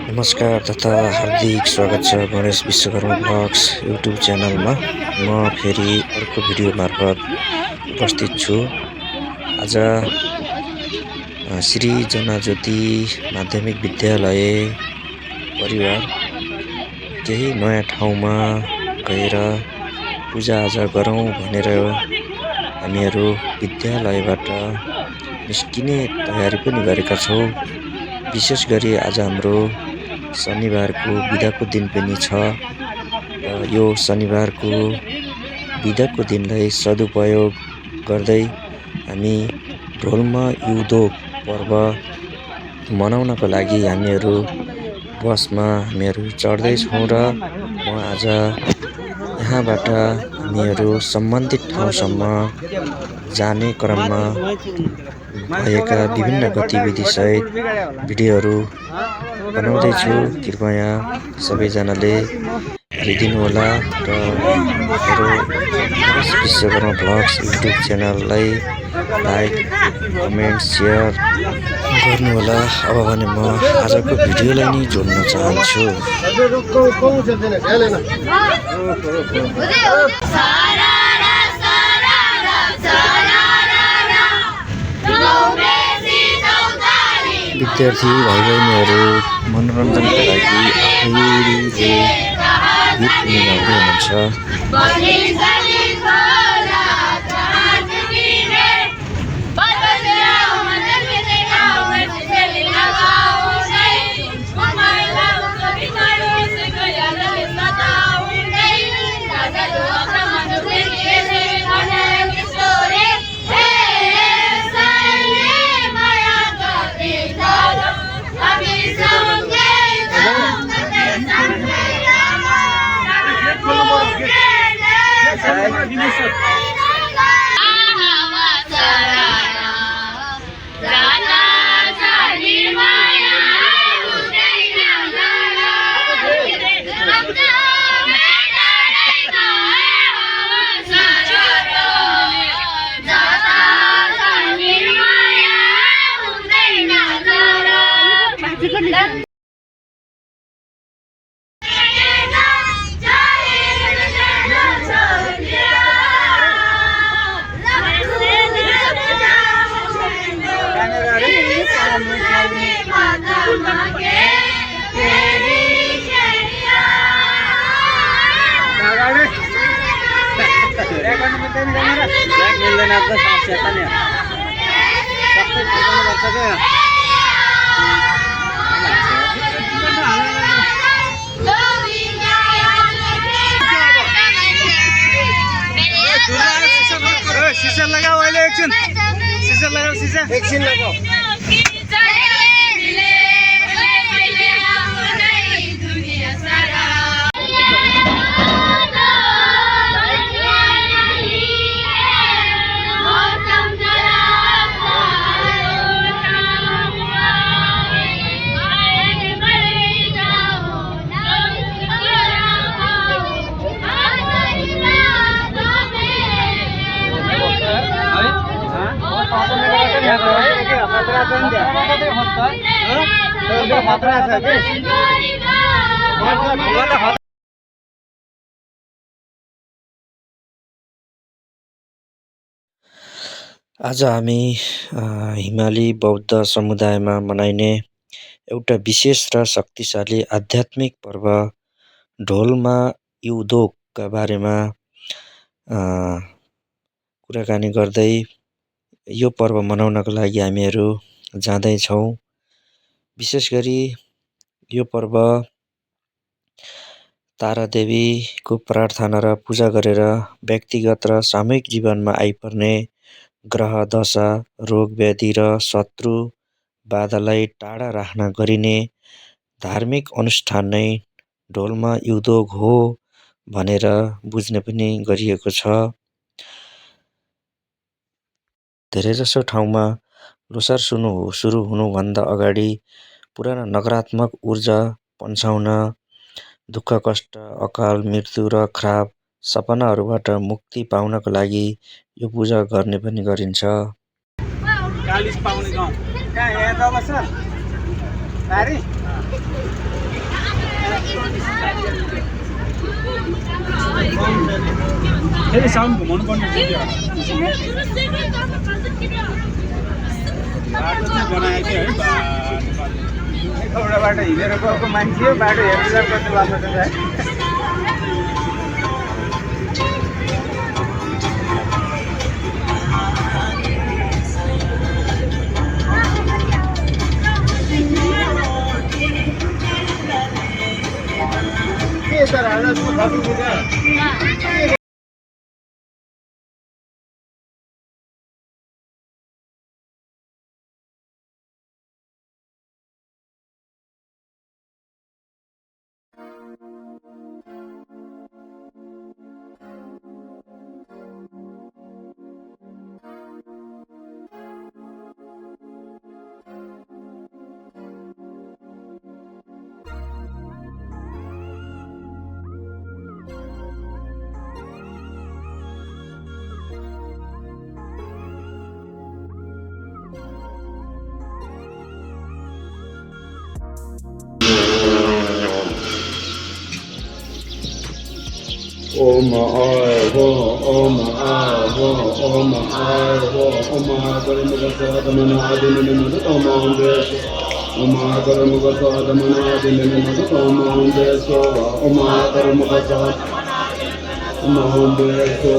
नमस्कार तथा हार्दिक स्वागत छ गणेश विश्वकर्मा ब्लग्स युट्युब च्यानलमा। म फेरि अर्को भिडियो मार्फत उपस्थित छु। आज श्री जनज्योति माध्यमिक विद्यालय परिवार केही नयाँ ठाउँमा गएर पूजाआजा गरौँ भनेर हामीहरू विद्यालयबाट निस्किने तयारी पनि गरेका छौँ। विशेष गरी आज हाम्रो शनिबारको बिदाको दिन पनि छ र यो शनिबारको बिदाको दिनलाई सदुपयोग गर्दै हामी ढोलमा युदोग पर्व मनाउनको लागि हामीहरू बसमा चढ्दैछौँ र म आज यहाँबाट हामीहरू सम्बन्धित ठाउँसम्म जाने क्रममा भएका विभिन्न गतिविधिसहित भिडियोहरू बनाउँदैछु। कृपया सबैजनाले हेरिदिनुहोला र मेरो गणेश विश्वकर्मा ब्लग्स युट्युब च्यानललाई लाइक, कमेन्ट, सेयर गर्नुहोला। अब भने म आजको भिडियोलाई नै जोड्न चाहन्छु। विद्यार्थी भाइ बहिनीहरू मनोरञ्जनका लागि आफैले गीत पनि गाउँदै हुनुहुन्छ। शीशा लगाओ, अहिले एकछिन शीशा लगाओ, शीशा एकछिन लगाओ। आज हामी हिमाली बौद्ध समुदायमा मनाइने एउटा विशेष र शक्तिशाली आध्यात्मिक पर्व ढोलमा युदोगका बारेमा कुराकानी गर्दै यो पर्व मनाउनको लागि हामीहरू जाँदैछौँ। विशेष गरी यो पर्व तारादेवीको प्रार्थना र पूजा गरेर व्यक्तिगत र सामूहिक जीवनमा आइपर्ने ग्रह दशा, रोग व्याधि र शत्रु बाधालाई टाढा राख्न गरिने धार्मिक अनुष्ठान नै ढोलमा युदोग हो भनेर बुझ्ने पनि गरिएको छ। धेरैजसो ठाउँमा लोसार सुरु हुनुभन्दा अगाडि पुरानो नकारात्मक ऊर्जा पन्छाउन, दुःख कष्ट, अकाल मृत्यु र खराब सपनाहरूबाट मुक्ति पाउनको लागि यो पूजा गर्ने पनि गरिन्छ। कालिस पाउने गाउँ कहाँ यहाँ तल सर? बारी? फेरि साउन्ड घुमाउनु पर्ने थियो बाटो चाहिँ बनाएको थियो है एउटाबाट हिँडेर गएको मान्छे हो बाटो हेरेर कति लाग्छ के सर आज Om Ai Ho, Om Ai Ho, Om Ai Ho, Om Ai Paramagata Adinamana Om Deso, Om Ai Paramagata Adinamana Om Deso, Om Ai Paramagata Om Deso.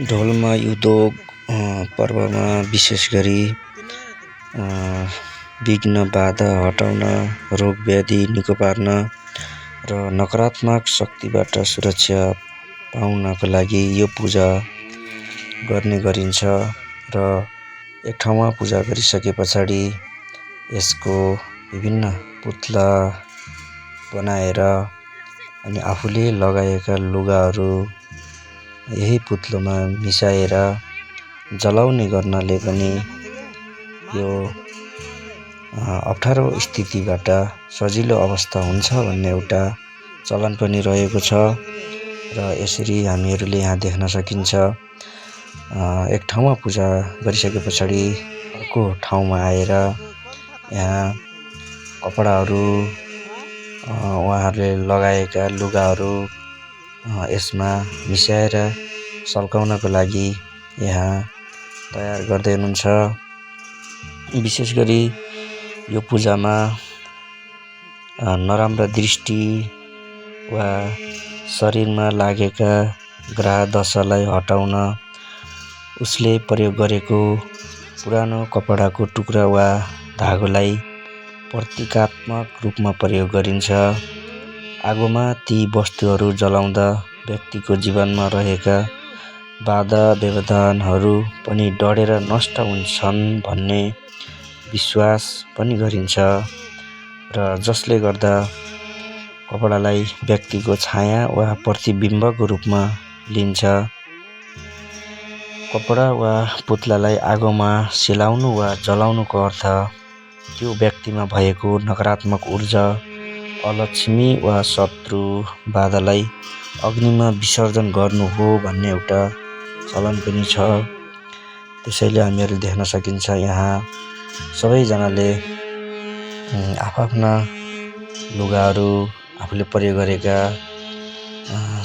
ढोलमा युद्धोग पर्वमा विशेष गरी विघ्न बाधा हटाउन, रोग व्याधि निको पार्न र नकारात्मक शक्तिबाट सुरक्षा पाउनको लागि यो पूजा गर्ने गरिन्छ र एक ठाउँमा पूजा गरिसके पछाडि यसको विभिन्न पुतला बनाएर अनि आफूले लगाएका लुगाहरू यही पुतलोमा मिसाएर जलाउने गर्नाले पनि यो अप्ठ्यारो स्थितिबाट सजिलो अवस्था हुन्छ भन्ने एउटा चलन पनि रहेको छ र यसरी हामीहरूले यहाँ देख्न सकिन्छ एक ठाउँमा पूजा गरिसके पछाडि अर्को ठाउँमा आएर यहाँ कपडाहरू उहाँहरूले लगाएका लुगाहरू यसमा मिसाएर सल्काउनको लागि यहाँ तयार गर्दै हुनुहुन्छ। विशेष गरी यो पूजामा नराम्रा दृष्टि वा शरीरमा लागेका ग्रह दशालाई हटाउन उसले प्रयोग गरेको पुरानो कपडाको टुक्रा वा धागोलाई प्रतीकात्मक रूपमा प्रयोग गरिन्छ। आगोमा ती वस्तुहरू जलाउँदा व्यक्तिको जीवनमा रहेका बाधा व्यवधानहरू पनि डढेर नष्ट हुन्छन् भन्ने विश्वास पनि गरिन्छ र जसले गर्दा कपडालाई व्यक्तिको छाया वा प्रतिबिम्बको रूपमा लिन्छ। कपडा वा पुतलालाई आगोमा सेलाउनु वा जलाउनुको अर्थ त्यो व्यक्तिमा भएको नकारात्मक ऊर्जा, अलक्ष्मी वा शत्रु बाधालाई अग्निमा विसर्जन गर्नु हो भन्ने एउटा चलन पनि छ। त्यसैले हामीहरू देख्न सकिन्छ यहाँ सबैजनाले आफ्ना लुगाहरू आफूले प्रयोग गरेका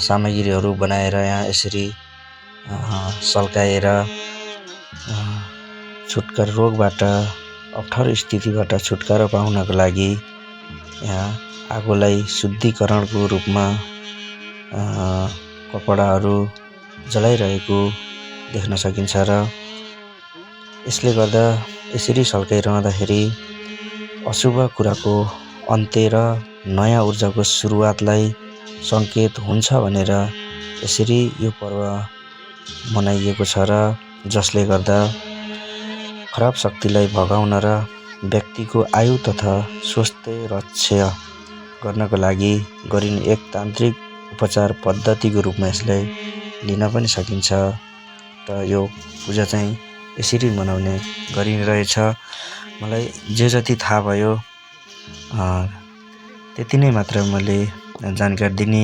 सामग्रीहरू बनाएर यहाँ यसरी सल्काएर छुटकारा रोगबाट अप्ठ्यारो स्थितिबाट छुटकारा पाउनको लागि यहाँ आगोलाई शुद्धिकरणको रूपमा कपडाहरू जलाइरहेको देख्न सकिन्छ र यसले गर्दा यसरी सल्काइरहँदाखेरि अशुभ कुराको अन्त्य र नयाँ ऊर्जाको सुरुवातलाई सङ्केत हुन्छ भनेर यसरी यो पर्व मनाइएको छ र जसले गर्दा खराब शक्तिलाई भगाउन र व्यक्तिको आयु तथा स्वास्थ्य रक्षा गर्नको लागि गरिने एक तान्त्रिक उपचार पद्धतिको रूपमा यसलाई लिन पनि सकिन्छ। त यो पूजा चाहिँ यसरी मनाउने गरिरहेछ। मलाई जे जति थाहा भयो त्यति नै मात्र मैले जानकारी दिने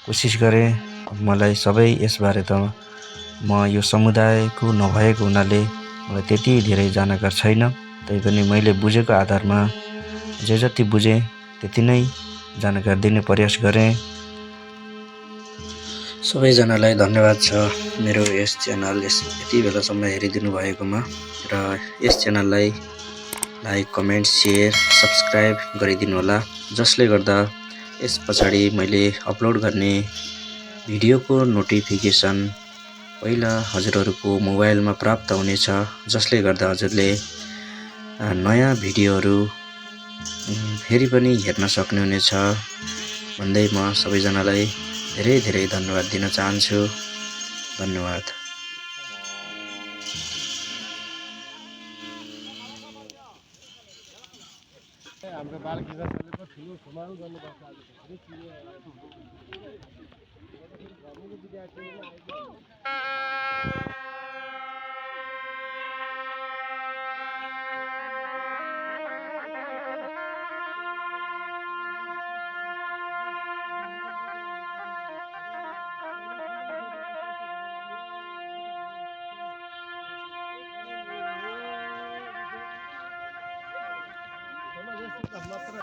कोसिस गरेँ। मलाई सबै यसबारे त म यो समुदायको नभएको हुनाले मलाई त्यति धेरै जानकारी छैन। तैपनि मैले बुझेको आधारमा जे जति बुझेँ त्यति नै जानकारी दिने प्रयास गरेँ। सबैजनालाई धन्यवाद छ मेरो यस च्यानल यति बेलासम्म हेरिदिनु भएकोमा र यस च्यानललाई लाइक, कमेन्ट, सेयर, सब्सक्राइब गरिदिनु होला, जसले गर्दा यस पछाडि मैले अपलोड गर्ने भिडियोको नोटिफिकेसन पहिला हजुरहरूको मोबाइलमा प्राप्त हुनेछ, जसले गर्दा हजुरले नयाँ भिडियोहरू फेरि पनि हेर्न सक्नुहुनेछ भन्दै म सबैजनालाई धेरै धेरै धन्यवाद दिन चाहन्छु। धन्यवाद। हाम्रो बालकृष्ण सरले पो ठुलो समारोह गर्नुपर्छ आज धेरै चिनो मात्र